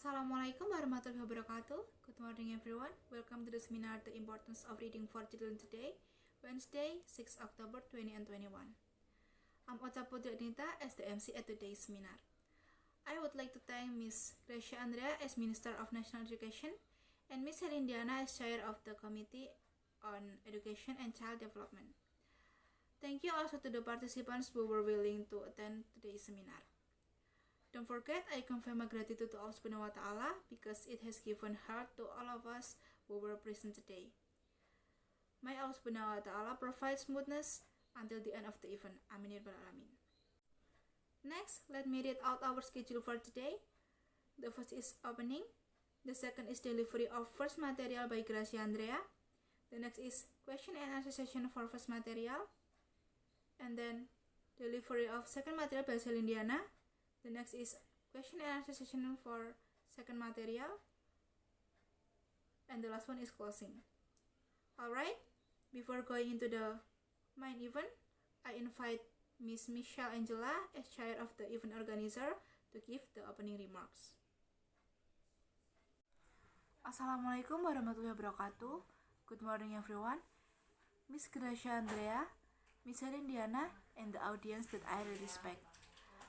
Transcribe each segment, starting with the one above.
Assalamualaikum warahmatullahi wabarakatuh. Good morning everyone. Welcome to the seminar The Importance of Reading for Children today, Wednesday, 6 October 2021. I'm Ocha Putri Ardianita as the MC at today's seminar. I would like to thank Ms. Gracia Andrea as Minister of National Education and Ms. Ardianita as Chair of the Committee on Education and Child Development. Thank you also to the participants who were willing to attend today's seminar. Don't forget, I confirm my gratitude to Allah Subhanahu wa Ta'ala because it has given health to all of us who were present today. May Allah Subhanahu wa Ta'ala provide smoothness until the end of the event. Amin ya rabbal alamin. Next, let me read out our schedule for today. The first is opening. The second is delivery of first material by Gracia Andrea. The next is question and answer session for first material. And then delivery of second material by Indiana. The next is question and answer session for second material. And the last one is closing. Alright, before going into the main event, I invite Miss Michelle Angela as chair of the event organizer to give the opening remarks. Assalamualaikum warahmatullahi wabarakatuh. Good morning everyone. Miss Gracia Andrea, Miss Ardianita, and the audience that I respect.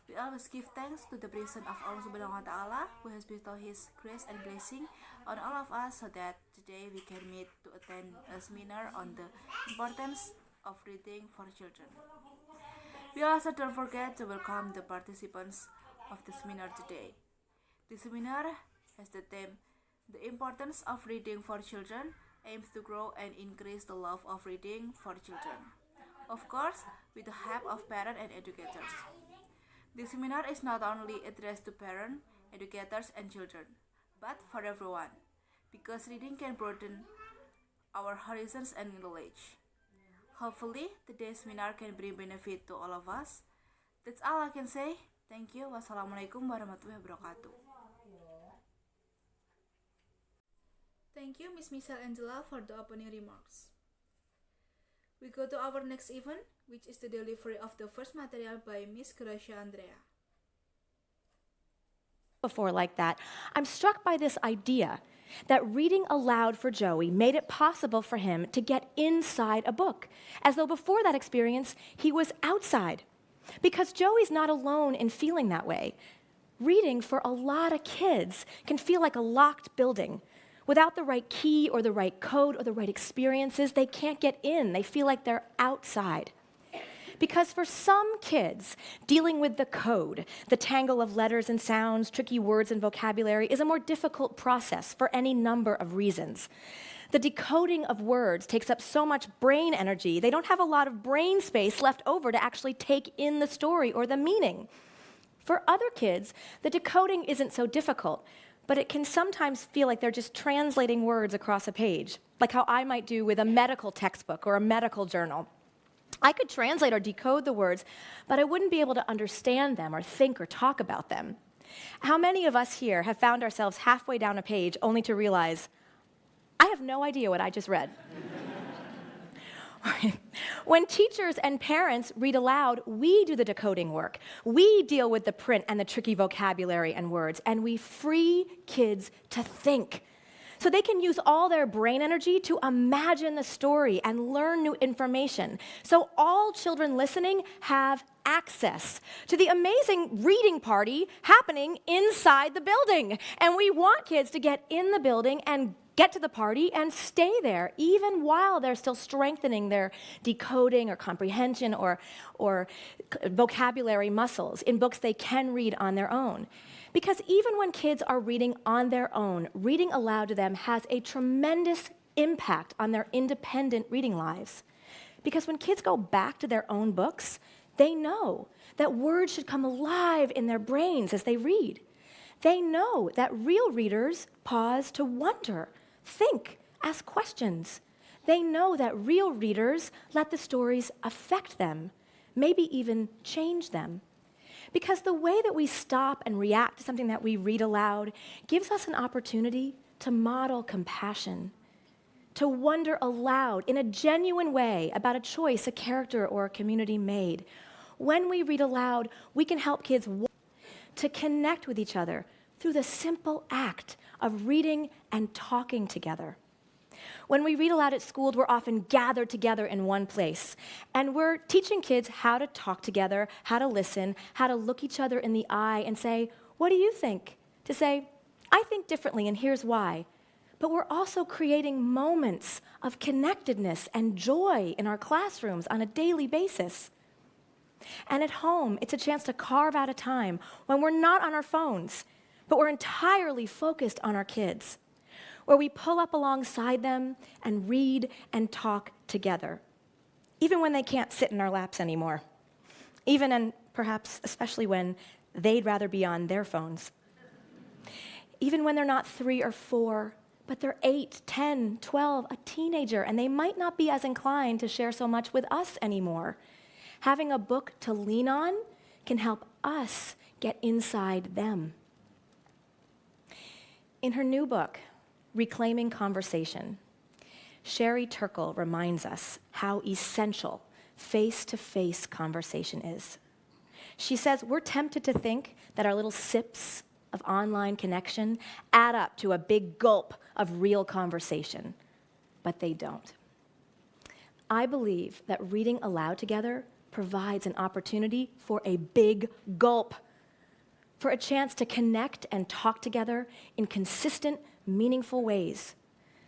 We always give thanks to the presence of Allah Subhanahu wa Ta'ala who has bestowed His grace and blessing on all of us so that today we can meet to attend a seminar on the importance of reading for children. We also don't forget to welcome the participants of the seminar today. The seminar has the theme, The Importance of Reading for Children aims to grow and increase the love of reading for children. Of course, with the help of parents and educators. The seminar is not only addressed to parents, educators, and children, but for everyone, because reading can broaden our horizons and knowledge. Hopefully, today's seminar can bring benefit to all of us. That's all I can say. Thank you. Wassalamualaikum warahmatullahi wabarakatuh. Thank you, Miss Michelle Angela, for the opening remarks. We go to our next event, which is the delivery of the first material by Miss Gracia Andrea. Before like that, I'm struck by this idea that reading aloud for Joey made it possible for him to get inside a book, as though before that experience, he was outside. Because Joey's not alone in feeling that way. Reading for a lot of kids can feel like a locked building. Without the right key or the right code or the right experiences, they can't get in. They feel like they're outside. Because for some kids, dealing with the code, the tangle of letters and sounds, tricky words and vocabulary, is a more difficult process for any number of reasons. The decoding of words takes up so much brain energy, they don't have a lot of brain space left over to actually take in the story or the meaning. For other kids, the decoding isn't so difficult, but it can sometimes feel like they're just translating words across a page, like how I might do with a medical textbook or a medical journal. I could translate or decode the words, but I wouldn't be able to understand them or think or talk about them. How many of us here have found ourselves halfway down a page only to realize, I have no idea what I just read? When teachers and parents read aloud, we do the decoding work. We deal with the print and the tricky vocabulary and words, and we free kids to think. So they can use all their brain energy to imagine the story and learn new information. So all children listening have access to the amazing reading party happening inside the building. And we want kids to get in the building and get to the party and stay there, even while they're still strengthening their decoding or comprehension or vocabulary muscles in books they can read on their own. Because even when kids are reading on their own, reading aloud to them has a tremendous impact on their independent reading lives. Because when kids go back to their own books, they know that words should come alive in their brains as they read. They know that real readers pause to wonder, think, ask questions. They know that real readers let the stories affect them, maybe even change them. Because the way that we stop and react to something that we read aloud gives us an opportunity to model compassion, to wonder aloud in a genuine way about a choice a character or a community made. When we read aloud, we can help kids to connect with each other, through the simple act of reading and talking together. When we read aloud at school, we're often gathered together in one place, and we're teaching kids how to talk together, how to listen, how to look each other in the eye and say, "What do you think?" To say, "I think differently, and here's why." But we're also creating moments of connectedness and joy in our classrooms on a daily basis. And at home, it's a chance to carve out a time when we're not on our phones, but we're entirely focused on our kids, where we pull up alongside them and read and talk together, even when they can't sit in our laps anymore, even and perhaps especially when they'd rather be on their phones, even when they're not 3 or 4, but they're 8, 10, 12, a teenager, and they might not be as inclined to share so much with us anymore. Having a book to lean on can help us get inside them. In her new book, Reclaiming Conversation, Sherry Turkle reminds us how essential face-to-face conversation is. She says we're tempted to think that our little sips of online connection add up to a big gulp of real conversation, but they don't. I believe that reading aloud together provides an opportunity for a big gulp, for a chance to connect and talk together in consistent, meaningful ways,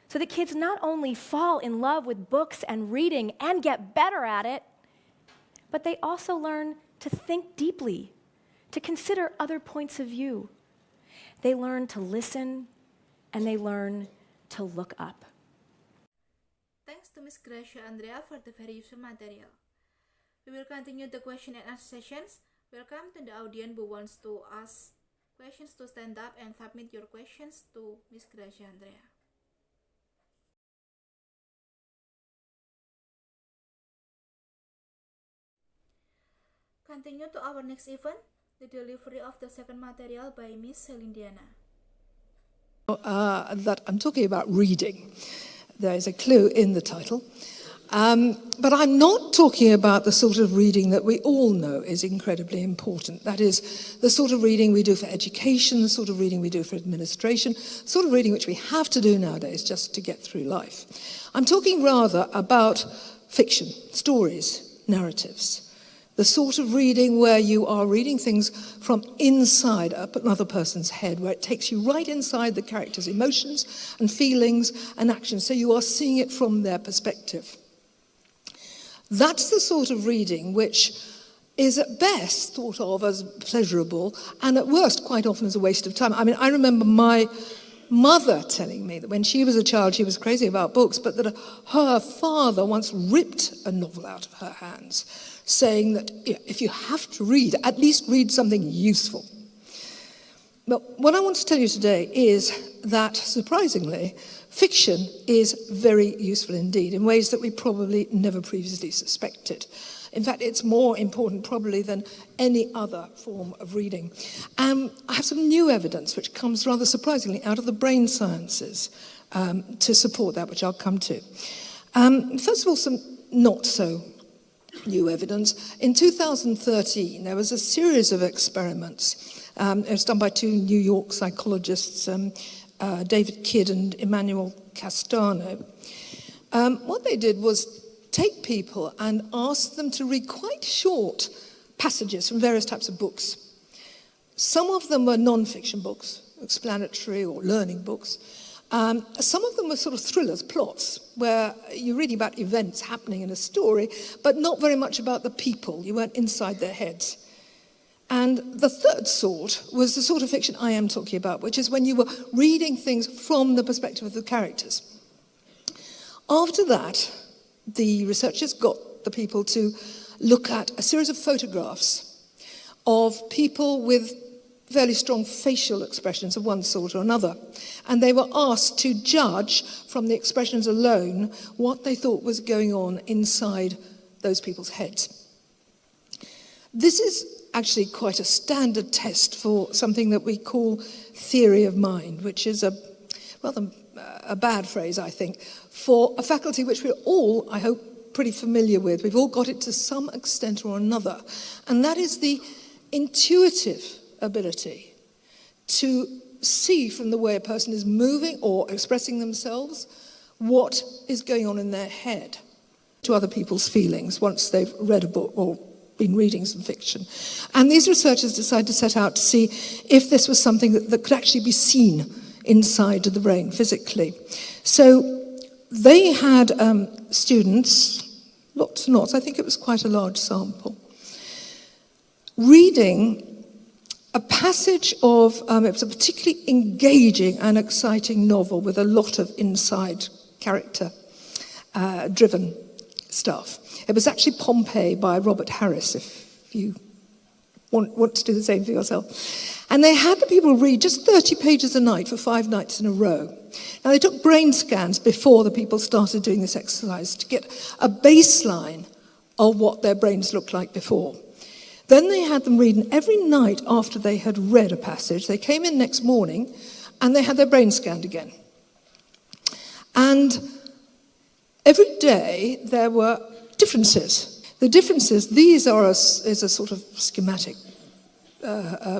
so that kids not only fall in love with books and reading and get better at it, but they also learn to think deeply, to consider other points of view. They learn to listen, and they learn to look up. Thanks to Ms. Gracia Andrea for the very useful material. We will continue the question and answer sessions. Welcome to the audience who wants to ask questions to stand up and submit your questions to Ms. Gracia Andrea. Continue to our next event, the delivery of the second material by Ms. Celindiana. That I'm talking about reading. There is a clue in the title. But I'm not talking about the sort of reading that we all know is incredibly important. That is the sort of reading we do for education, the sort of reading we do for administration, the sort of reading which we have to do nowadays just to get through life. I'm talking rather about fiction, stories, narratives. The sort of reading where you are reading things from inside another person's head, where it takes you right inside the character's emotions and feelings and actions, so you are seeing it from their perspective. That's the sort of reading which is at best thought of as pleasurable and at worst quite often as a waste of time. I mean, I remember my mother telling me that when she was a child she was crazy about books, but that her father once ripped a novel out of her hands, saying that if you have to read, at least read something useful. But what I want to tell you today is that, surprisingly, fiction is very useful indeed in ways that we probably never previously suspected. In fact, it's more important probably than any other form of reading. I have some new evidence which comes rather surprisingly out of the brain sciences to support that, which I'll come to. First of all, some not so new evidence. In 2013, there was a series of experiments. It was done by 2 New York psychologists, David Kidd and Emmanuel Castano. What they did was take people and ask them to read quite short passages from various types of books. Some of them were non-fiction books, explanatory or learning books. Some of them were sort of thrillers, plots, where you're reading about events happening in a story, but not very much about the people. You weren't inside their heads. And the third sort was the sort of fiction I am talking about, which is when you were reading things from the perspective of the characters. After that, the researchers got the people to look at a series of photographs of people with fairly strong facial expressions of one sort or another. And they were asked to judge from the expressions alone what they thought was going on inside those people's heads. This is actually quite a standard test for something that we call theory of mind, which is a rather a bad phrase, I think, for a faculty which we're all, I hope, pretty familiar with. We've all got it to some extent or another. And that is the intuitive ability to see from the way a person is moving or expressing themselves what is going on in their head to other people's feelings once they've read a book or been reading some fiction. And these researchers decided to set out to see if this was something that could actually be seen inside the brain physically. So they had students, lots and lots, I think it was quite a large sample, reading a passage of, it was a particularly engaging and exciting novel with a lot of inside character driven stuff. It was actually Pompeii by Robert Harris, if you want to do the same for yourself. And they had the people read just 30 pages a night for 5 nights in a row. Now, they took brain scans before the people started doing this exercise to get a baseline of what their brains looked like before. Then they had them read, and every night after they had read a passage, they came in next morning and they had their brain scanned again. And every day there were differences. The differences, these are is a sort of schematic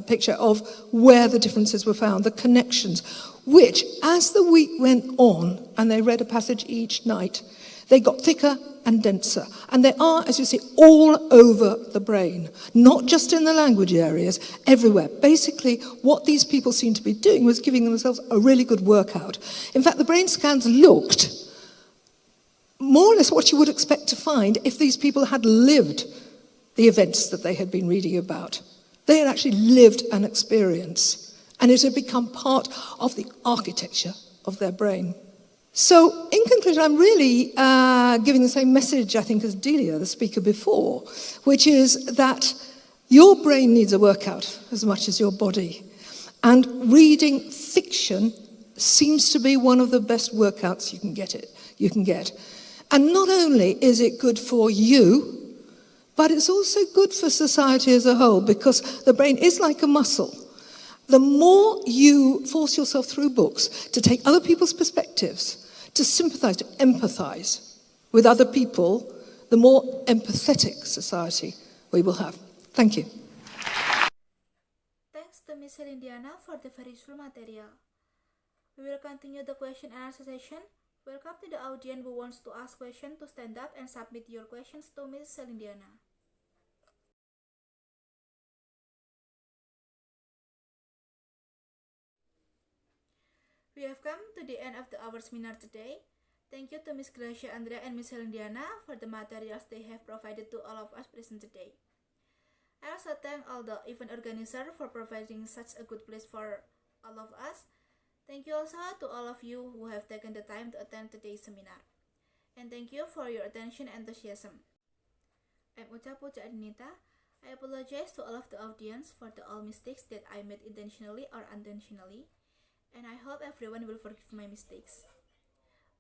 picture of where the differences were found, the connections, which, as the week went on and they read a passage each night, they got thicker and denser. And they are, as you see, all over the brain, not just in the language areas, everywhere. Basically, what these people seemed to be doing was giving themselves a really good workout. In fact, the brain scans looked more or less what you would expect to find if these people had lived the events that they had been reading about. They had actually lived an experience, and it had become part of the architecture of their brain. So, in conclusion, I'm really giving the same message, I think, as Delia, the speaker before, which is that your brain needs a workout as much as your body. And reading fiction seems to be one of the best workouts you can get. And not only is it good for you, but it's also good for society as a whole, because the brain is like a muscle. The more you force yourself through books to take other people's perspectives, to sympathize, to empathize with other people, the more empathetic society we will have. Thank you. Thanks to Ms. Ardianita for the very useful material. We will continue the question and answer session. Welcome to the audience who wants to ask questions to stand up and submit your questions to Ms. Ardianita. We have come to the end of our seminar today. Thank you to Ms. Gracia Andrea and Ms. Ardianita for the materials they have provided to all of us present today. I also thank all the event organizers for providing such a good place for all of us. Thank you also to all of you who have taken the time to attend today's seminar. And thank you for your attention and enthusiasm. I'm Ocha, Putri Ardianita. I apologize to all of the audience for all mistakes that I made intentionally or unintentionally. And I hope everyone will forgive my mistakes.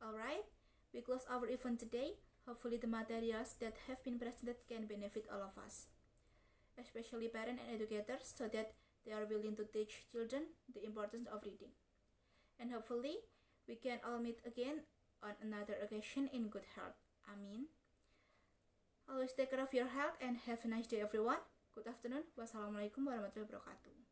Alright, we close our event today. Hopefully the materials that have been presented can benefit all of us, especially parents and educators, so that they are willing to teach children the importance of reading. And hopefully we can all meet again on another occasion in good health. Amin. Always take care of your health and have a nice day, everyone. Good afternoon. Wassalamualaikum warahmatullahi wabarakatuh.